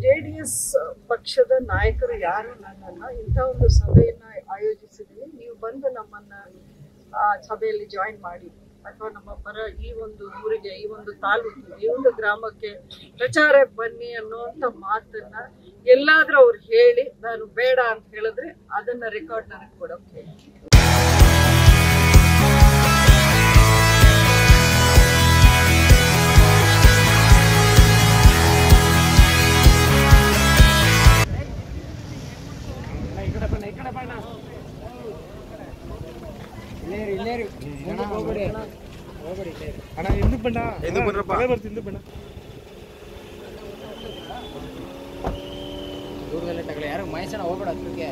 JDS ಪಕ್ಷದ ನಾಯಕರು ಯಾರು ನನ್ನನ್ನು ಇಂಥ ಒಂದು ಸಭೆಯನ್ನು ಆಯೋಜಿಸಿದ್ದೀವಿ, ನೀವು ಬಂದು ನಮ್ಮನ್ನು ಸಭೆಯಲ್ಲಿ ಜಾಯಿನ್ ಮಾಡಿ ಅಥವಾ ನಮ್ಮ ಪರ ಈ ಒಂದು ಊರಿಗೆ, ಈ ಒಂದು ತಾಲೂಕಿಗೆ, ಈ ಒಂದು ಗ್ರಾಮಕ್ಕೆ ಪ್ರಚಾರಕ್ಕೆ ಬನ್ನಿ ಅನ್ನುವಂಥ ಮಾತನ್ನ ಎಲ್ಲಾದ್ರೂ ಅವ್ರು ಹೇಳಿ ನಾನು ಬೇಡ ಅಂತ ಹೇಳಿದ್ರೆ ಅದನ್ನ ರೆಕಾರ್ಡ್ ನನಗೆ ಕೊಡೋಕೆ. ದೂರದಲ್ಲೇ ತಗೊಳ್ಳಿ, ಯಾರು ಮಹೇಶನ ಹೋಗ್ಬೇಡ ಅದಕ್ಕೆ.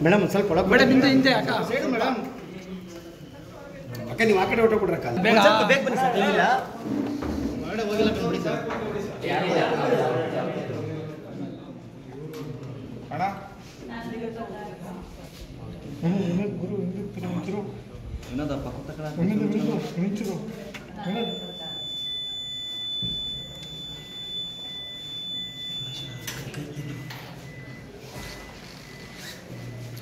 ಮೇಡಮ್ ಸ್ವಲ್ಪ ಒಳಗೆ ಮೇಡಮ್ ಹಿಂದೆ ಅಕ್ಕ ಮೇಡಮ್ ಅಕ್ಕ ನೀವು ಆ ಕಡೆ ಹೊಟ್ಟೆ ಕೊಡ್ರಕ್ಕ ಬೇಗ ಬನ್ನಿ ಸರ್. ಇಲ್ಲ ಹೋಗಿಲ್ಲ ಬಿಡಿ ಸರ್. ಅಣ್ಣ ಗುರು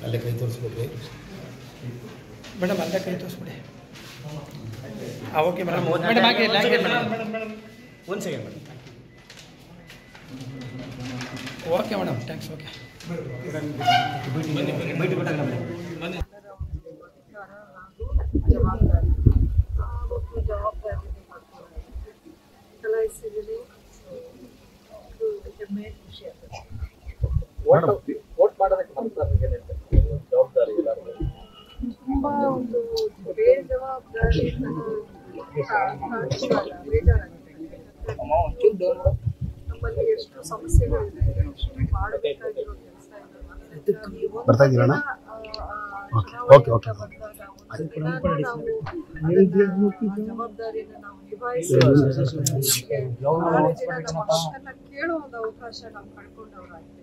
ಅಲ್ಲೇ ಕೈ ತೋರಿಸ್ಬಿಡ್ರಿ ಮೇಡಮ್, ಅಲ್ಲೇ ಕೈ ತೋರಿಸ್ಬಿಡಿ. ಓಕೆ ಮೇಡಮ್, ಮೇಡಮ್ ಹಾಗೆ ಒಂದು second madam. Okay madam, thanks. Okay ಜವಾಬ್ದಾರಿ ಚಲಾಯಿಸಿದ್ದೀನಿ. ಹೆಮ್ಮೆ, ಖುಷಿ ಆಗುತ್ತೆ. ತುಂಬಾ ಒಂದು ಬೇಜವಾಬ್ದಾರಿ ನಮ್ಮಲ್ಲಿ ಎಷ್ಟು ಸಮಸ್ಯೆಗಳಿದೆ, ಎಷ್ಟು ಮಾಡಬೇಕಾಗಿರೋ ಕೆಲಸ ಇದೆ. ಜವಾಬ್ದಾರಿಯನ್ನು ನಾವು ನಿಭಾಯಿಸಿ ನಾಳೆ ದಿನ ನಮ್ಮ ಹಕ್ಕನ್ನ ಕೇಳೋ ಒಂದು ಅವಕಾಶ ನಾವು ಕಳ್ಕೊಂಡವ್ರಾಗ್ತೀವಿ.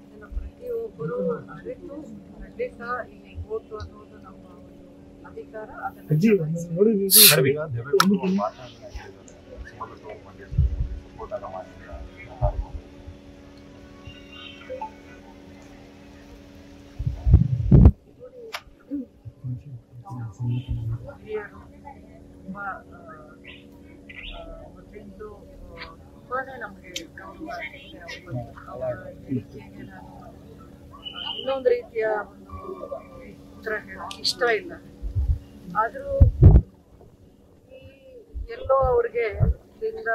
ಇದನ್ನು ಪ್ರತಿಯೊಬ್ಬರು ಅರಿತು ಖಂಡಿತ ಇಲ್ಲಿ ಓಟು ಅನ್ನೋದು ನಮ್ಮ ಒಂದು ಅಧಿಕಾರ. ಹಿರಿಯರು ತುಂಬ ಮೊದಲಿಂದು ತುಂಬಾನೇ ನಮಗೆ ಗೌರವ ಆಗಿದೆ. ಅವರ ಹೇಳಿಕೆಗೆ ನಾನು ಇನ್ನೊಂದು ರೀತಿಯ ಒಂದು ಉತ್ತರ ಹೇಳೋಕ್ಕೆ ಇಷ್ಟ ಇಲ್ಲ. ಆದರೂ ಎಲ್ಲೋ ಅವ್ರಿಗೆ ಇದರಿಂದ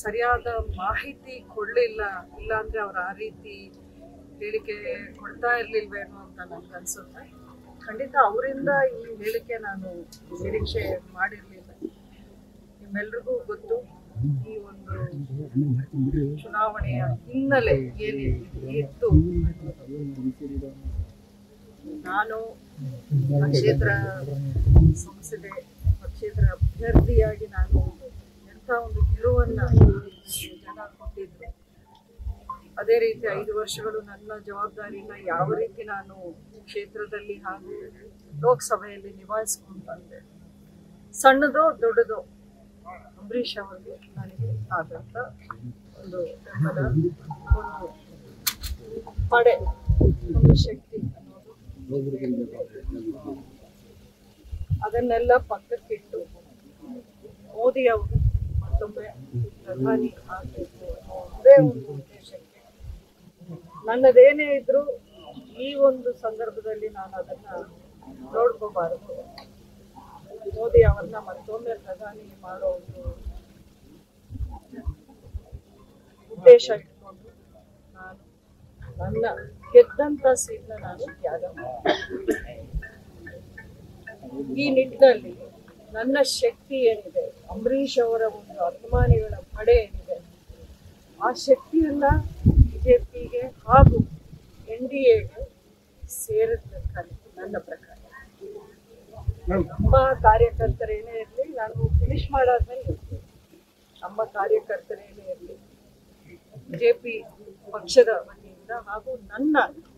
ಸರಿಯಾದ ಮಾಹಿತಿ ಕೊಡಲಿಲ್ಲ, ಇಲ್ಲಾಂದರೆ ಅವ್ರು ಆ ರೀತಿ ಹೇಳಿಕೆ ಕೊಡ್ತಾ ಇರಲಿಲ್ವೇನೋ ಅಂತ ನನಗೆ ಅನಿಸುತ್ತೆ. ಖಂಡಿತ ಅವರಿಂದ ಈ ಹೇಳಿಕೆ ನಾನು ನಿರೀಕ್ಷೆ ಮಾಡಿರಲಿಲ್ಲ. ನಿಮ್ಮೆಲ್ರಿಗೂ ಗೊತ್ತು, ಈ ಒಂದು ಚುನಾವಣೆಯ ಹಿನ್ನೆಲೆ ಏನಿತ್ತು. ನಾನು ಪಕ್ಷೇತರ ಸಂಸದೆ, ಪಕ್ಷೇತರ ಅಭ್ಯರ್ಥಿಯಾಗಿ ನಾನು ಎಂಥ ಒಂದು ಗೆಲುವನ್ನು ಜನ ಕೊಟ್ಟಿದ್ರು. ಅದೇ ರೀತಿ 5 ವರ್ಷಗಳು ನನ್ನ ಜವಾಬ್ದಾರಿನ ಯಾವ ರೀತಿ ನಾನು ಕ್ಷೇತ್ರದಲ್ಲಿ ಹಾಗೂ ಲೋಕಸಭೆಯಲ್ಲಿ ನಿಭಾಯಿಸ್ಕೊಂಡು ಬಂದೆ. ಸಣ್ಣದೋ ದೊಡ್ಡದೋ ಅಂಬರೀಷ್ ಅವರಿಗೆ ನನಗೆ ಆದಂಥ ಒಂದು ಬೆಂಬಲ, ಒಂದು ಪಡೆ, ಒಂದು ಶಕ್ತಿ ಅನ್ನೋದು ಅದನ್ನೆಲ್ಲ ಪಕ್ಕಕ್ಕಿಟ್ಟು ಮೋದಿ ಅವರು ಮತ್ತೊಮ್ಮೆ ಪ್ರಧಾನಿ ಆಗಬೇಕು ಅನ್ನೋ ಒಂದೇ ಒಂದು ಉದ್ದೇಶಕ್ಕೆ ನನ್ನದೇನೇ ಇದ್ರೂ ಈ ಒಂದು ಸಂದರ್ಭದಲ್ಲಿ ನಾನು ಅದನ್ನ ನೋಡ್ಕೋಬಾರದು. ಮೋದಿ ಅವರನ್ನ ಮತ್ತೊಮ್ಮೆ ಪ್ರಧಾನಿ ಮಾಡೋ ಒಂದು ಉದ್ದೇಶ ಇಟ್ಕೊಂಡು ನಾನು ನನ್ನ ಗೆದ್ದಂತ ಸೀಟ್ನ ನಾನು ತ್ಯಾಗ ಮಾಡ್ತೀನಿ. ಈ ನಿಟ್ಟಿನಲ್ಲಿ ನನ್ನ ಶಕ್ತಿ ಏನಿದೆ, ಅಂಬರೀಷ್ ಅವರ ಒಂದು ಅಭಿಮಾನಿಗಳ ಪಡೆ ಏನಿದೆ, ಆ ಶಕ್ತಿಯನ್ನ ಬಿಜೆಪಿಗೆ ಹಾಗೂ NDAಗೆ ಸೇರಿಸಬೇಕಂತ ನನ್ನ ಪ್ರಕಾರ. ನಮ್ಮ ಕಾರ್ಯಕರ್ತರೇನೇ ಇರಲಿ, ನಾನು ಫಿನಿಶ್ ಮಾಡಾದ್ಮೇಲೆ ನಮ್ಮ ಕಾರ್ಯಕರ್ತರೇನೇ ಇರಲಿ, JP ಪಕ್ಷದ ವತಿಯಿಂದ ಹಾಗೂ ನನ್ನ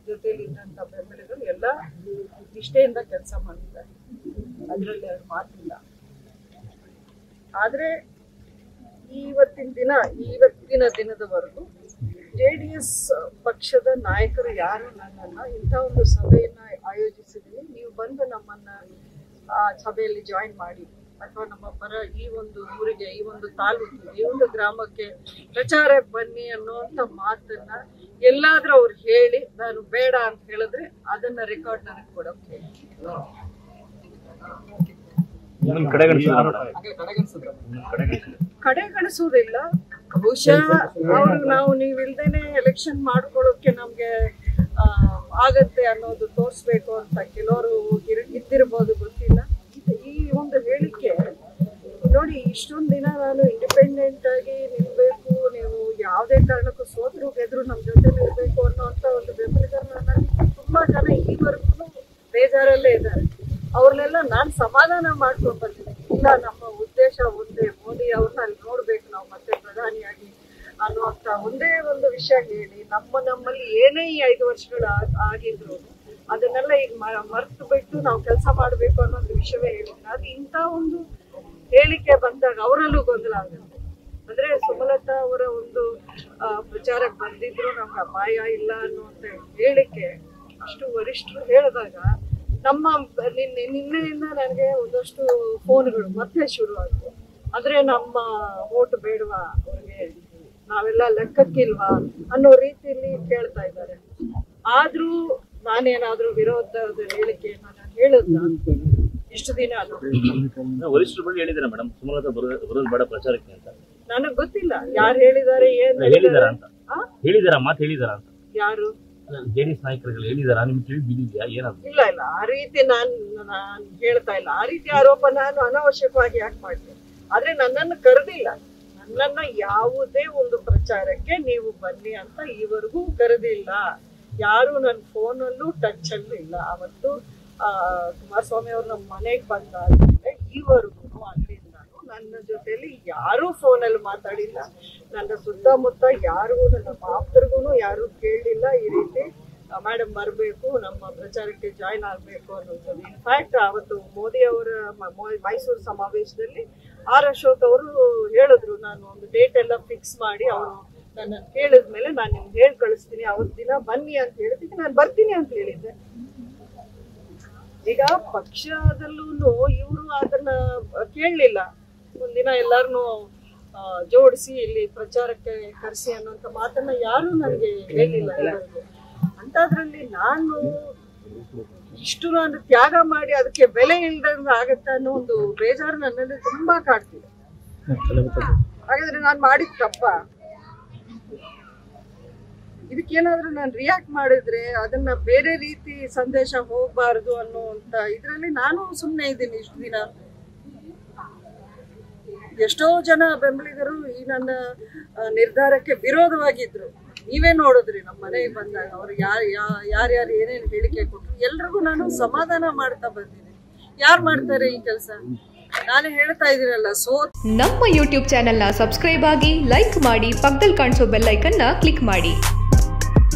ಜೊತೆಯಲ್ಲಿ ಇದ್ದಂಥ ಬೆಂಬಲಿಗರು ಎಲ್ಲ ನಿಷ್ಠೆಯಿಂದ ಕೆಲಸ ಮಾಡಿದ್ದಾರೆ. ಅದರಲ್ಲಿ ಅದು ಮಾತಿಲ್ಲ. ಆದರೆ ಇವತ್ತಿನ ದಿನದವರೆಗೂ JDS ಪಕ್ಷದ ನಾಯಕರು ಯಾರು ನನ್ನನ್ನ ಇಂಥ ಒಂದು ಸಭೆಯನ್ನ ಆಯೋಜಿಸಿದೀವಿ, ನೀವು ಬಂದು ನಮ್ಮನ್ನ ಸಭೆಯಲ್ಲಿ ಜಾಯಿನ್ ಮಾಡಿ ಅಥವಾ ನಮ್ಮ ಪರ ಈ ಒಂದು ಊರಿಗೆ, ಈ ಒಂದು ತಾಲೂಕಿಗೆ, ಈ ಒಂದು ಗ್ರಾಮಕ್ಕೆ ಪ್ರಚಾರಕ್ಕೆ ಬನ್ನಿ ಅನ್ನುವಂಥ ಮಾತನ್ನ ಎಲ್ಲಾದ್ರೂ ಅವ್ರು ಹೇಳಿ ನಾನು ಬೇಡ ಅಂತ ಹೇಳಿದ್ರೆ ಅದನ್ನ ರೆಕಾರ್ಡ್ ನನಗೆ ಕೊಡೋಕೆ ಕಡೆಗಣಿಸುವುದಿಲ್ಲ. ಬಹುಶಃ ಅವರು ನೀವು ಇಲ್ದೇನೆ ಎಲೆಕ್ಷನ್ ಮಾಡ್ಕೊಳ್ಳೋಕೆ ನಮ್ಗೆ ಆಗತ್ತೆ ಅನ್ನೋದು ತೋರಿಸ್ಬೇಕು ಅಂತ ಕೆಲವರು ಇದ್ದಿರ್ಬೋದು, ಗೊತ್ತಿಲ್ಲ. ಈ ಒಂದು ಹೇಳಿಕೆ ನೋಡಿ, ಇಷ್ಟೊಂದು ದಿನ ನಾನು ಇಂಡಿಪೆಂಡೆಂಟ್ ಆಗಿ ನಿಲ್ಬೇಕು, ನೀವು ಯಾವುದೇ ಕಾರಣಕ್ಕೂ ಸೋತ್ರು ಗೆದ್ರು ನಮ್ಮ ಜೊತೆ ನಿಲ್ಬೇಕು ಅನ್ನೋಂಥ ಒಂದು ಬೆಂಬಲಿಗರು ನನ್ನಲ್ಲಿ ತುಂಬಾ ಜನ ಈವರೆಗೂ ಬೇಜಾರಲ್ಲೇ ಇದ್ದಾರೆ. ಅವ್ರನ್ನೆಲ್ಲ ನಾನು ಸಮಾಧಾನ ಮಾಡ್ಕೊಂಡು ಬಂದಿದ್ದೀನಿ. ಇಲ್ಲ, ನಮ್ಮ ಉದ್ದೇಶ ಒಂದೇ, ಮೋದಿ ಅವ್ರನ್ನ ಅಲ್ಲಿ ನೋಡ್ಬೇಕು ನಾವು ಮತ್ತೆ ಪ್ರಧಾನಿಯಾಗಿ ಅನ್ನುವಂಥ ಒಂದೇ ಒಂದು ವಿಷಯ ಹೇಳಿ ನಮ್ಮಲ್ಲಿ ಏನೇ ಈ 5 ವರ್ಷಗಳು ಆಗಿದ್ರು ಅದನ್ನೆಲ್ಲ ಈಗ ಮರ್ತು ಬಿಟ್ಟು ನಾವು ಕೆಲಸ ಮಾಡಬೇಕು ಅನ್ನೋದು ವಿಷಯವೇ ಹೇಳಿದ್ರು. ಅದು ಇಂಥ ಒಂದು ಹೇಳಿಕೆ ಬಂದಾಗ ಅವರಲ್ಲೂ ಗೊಂದಲ ಆಗುತ್ತೆ. ಅಂದ್ರೆ ಸುಮಲತಾ ಅವರ ಒಂದು ಪ್ರಚಾರಕ್ಕೆ ಬಂದಿದ್ರು ನಮ್ಗೆ ಅಪಾಯ ಇಲ್ಲ ಅನ್ನುವಂಥ ಹೇಳಿಕೆ ಅಷ್ಟು ವರಿಷ್ಠರು ಹೇಳಿದಾಗ ನಿನ್ನೆಯಿಂದ ನನಗೆ ಒಂದಷ್ಟು ಫೋನ್ಗಳು ಮತ್ತೆ ಶುರು ಆಯ್ತು. ಅಂದ್ರೆ ನಮ್ಮ ವೋಟ್ ಬೇಡವಾ ಅವ್ರಿಗೆ, ನಾವೆಲ್ಲ ಲೆಕ್ಕಕ್ಕಿಲ್ವಾ ಅನ್ನೋ ರೀತಿಯಲ್ಲಿ ಕೇಳ್ತಾ ಇದ್ದಾರೆ. ಆದ್ರೂ ನಾನೇನಾದ್ರೂ ವಿರೋಧದ ಹೇಳಿಕೆಯನ್ನ ನಾನು ಹೇಳದ್ನ ಇಷ್ಟು ದಿನ ವರಿಷ್ಠರು ಬಳಿ ಹೇಳಿದಾರೆ ಮೇಡಮ್, ಸುಮಲತಾ ಬರೋದು ಬೇಡ ಪ್ರಚಾರಕ್ಕೆ ಅಂತ. ನನಗ್ ಗೊತ್ತಿಲ್ಲ ಯಾರು ಹೇಳಿದ್ದಾರೆ, ಏನ್ ಹೇಳಿದಾರ ಅಂತ, ಹೇಳಿದಾರ ಮಾತು ಹೇಳಿದಾರ ಅಂತ. ಯಾರು JDS ನಾಯಕರುಗಳು ಹೇಳಿದಾರ, ನಿಮ್ಗೆ ತಿಳಿ ಬಿದ್ದಿದ್ಯಾ ಏನಾದ್ರು? ಇಲ್ಲ, ಆ ರೀತಿ ನಾನು ಹೇಳ್ತಾ ಇಲ್ಲ. ಆ ರೀತಿ ಆರೋಪ ನಾನು ಅನಾವಶ್ಯಕವಾಗಿ ಯಾಕೆ ಮಾಡ್ತೀನಿ? ಆದ್ರೆ ನನ್ನನ್ನು ಕರೆದಿಲ್ಲ. ನನ್ನನ್ನ ಯಾವುದೇ ಒಂದು ಪ್ರಚಾರಕ್ಕೆ ನೀವು ಬನ್ನಿ ಅಂತ ಈವರೆಗೂ ಕರೆದಿಲ್ಲ. ಯಾರು ನನ್ನ ಫೋನಲ್ಲೂ ಟಚ್ ಅಲ್ಲೂ ಇಲ್ಲ. ಅವತ್ತು ಕುಮಾರಸ್ವಾಮಿ ಅವ್ರು ನಮ್ಮ ಮನೆಗೆ ಬಂದಾದ್ಮೇಲೆ ಈವರೆಗೂ ಅಲ್ಲಿಂದ ನನ್ನ ಜೊತೆಲಿ ಯಾರೂ ಫೋನಲ್ಲಿ ಮಾತಾಡಿಲ್ಲ. ನನ್ನ ಸುತ್ತಮುತ್ತ ಯಾರಿಗೂ, ನನ್ನ ಆಪ್ತರಿಗೂ ಯಾರು ಕೇಳಲಿಲ್ಲ ಈ ರೀತಿ ಮೇಡಮ್ ಬರಬೇಕು, ನಮ್ಮ ಪ್ರಚಾರಕ್ಕೆ ಜಾಯ್ನ್ ಆಗಬೇಕು ಅನ್ನೋದು. ಇನ್ಫ್ಯಾಕ್ಟ್ ಅವತ್ತು ಮೋದಿ ಅವರ ಮೈಸೂರು ಸಮಾವೇಶದಲ್ಲಿ R ಅಶೋಕ್ ಅವರು ಹೇಳಿದ್ರು, ನಾನು ಒಂದು ಡೇಟ್ ಎಲ್ಲ ಫಿಕ್ಸ್ ಮಾಡಿ ಅವರು ನನ್ನ ಕೇಳಿದ್ಮೇಲೆ ನಾನು ನಿಮ್ಗೆ ಹೇಳಿ ಕಳಿಸ್ತೀನಿ, ಅವತ್ತು ದಿನ ಬನ್ನಿ ಅಂತ ಹೇಳಿದಕ್ಕೆ ನಾನು ಬರ್ತೀನಿ ಅಂತ ಹೇಳಿದ್ದೆ. ಈಗ ಪಕ್ಷದಲ್ಲೂ ಇವರು ಅದನ್ನ ಕೇಳಲಿಲ್ಲ. ಒಂದಿನ ಎಲ್ಲಾರನ್ನೂ ಜೋಡಿಸಿ ಇಲ್ಲಿ ಪ್ರಚಾರಕ್ಕೆ ಕರೆಸಿ ಅನ್ನೋಂಥ ಮಾತನ್ನ ಯಾರು ನನಗೆ ಹೇಳಿಲ್ಲ. ಅಂತದ್ರಲ್ಲಿ ನಾನು ಇಷ್ಟು ನಾನು ತ್ಯಾಗ ಮಾಡಿ ಅದಕ್ಕೆ ಬೆಲೆ ಇಲ್ದಂಗ ಆಗತ್ತೆ ಅನ್ನೋ ಒಂದು ಬೇಜಾರು ನನ್ನಲ್ಲಿ ತುಂಬಾ ಕಾಡ್ತಿದೆ. ಹಾಗಾದ್ರೆ ನಾನು ಮಾಡಿದ ತಪ್ಪ? ಇದಕ್ಕೇನಾದ್ರೂ ನಾನು ರಿಯಾಕ್ಟ್ ಮಾಡಿದ್ರೆ ಅದನ್ನ ಬೇರೆ ರೀತಿ ಸಂದೇಶ ಹೋಗ್ಬಾರ್ದು ಅನ್ನೋಂತ ಇದ್ರಲ್ಲಿ ನಾನು ಸುಮ್ಮನೆ ಇದ್ದೀನಿ. ಇಷ್ಟು ದಿನ ಎಷ್ಟೋ ಜನ ಬೆಂಬಲಿಗರು ಈ ನನ್ನ ನಿರ್ಧಾರಕ್ಕೆ ವಿರೋಧವಾಗಿದ್ರು. ನೀವೇ ನೋಡಿದ್ರಿ ನಮ್ಮ ಮನೆಗೆ ಬಂದಾಗ ಅವರು ಯಾರ್ಯಾರು ಏನೇನು ಹೇಳಿಕೆ ಕೊಟ್ಟರು ಎಲ್ರಿಗೂ ನಾನು ಸಮಾಧಾನ ಮಾಡ್ತಾ ಬಂದಿದ್ದೀನಿ. ಯಾರು ಮಾಡ್ತಾರೆ ಈ ಕೆಲಸ? ನಾನು ಹೇಳ್ತಾ ಇದ್ದೀರಲ್ಲ, ನಮ್ಮ ಯೂಟ್ಯೂಬ್ ಚಾನೆಲ್ನ ಸಬ್ಸ್ಕ್ರೈಬ್ ಆಗಿ, ಲೈಕ್ ಮಾಡಿ, ಪಕ್ಕದಲ್ಲಿ ಕಾಣಿಸೋ ಬೆಲ್ ಐಕನ್ನ ಕ್ಲಿಕ್ ಮಾಡಿ.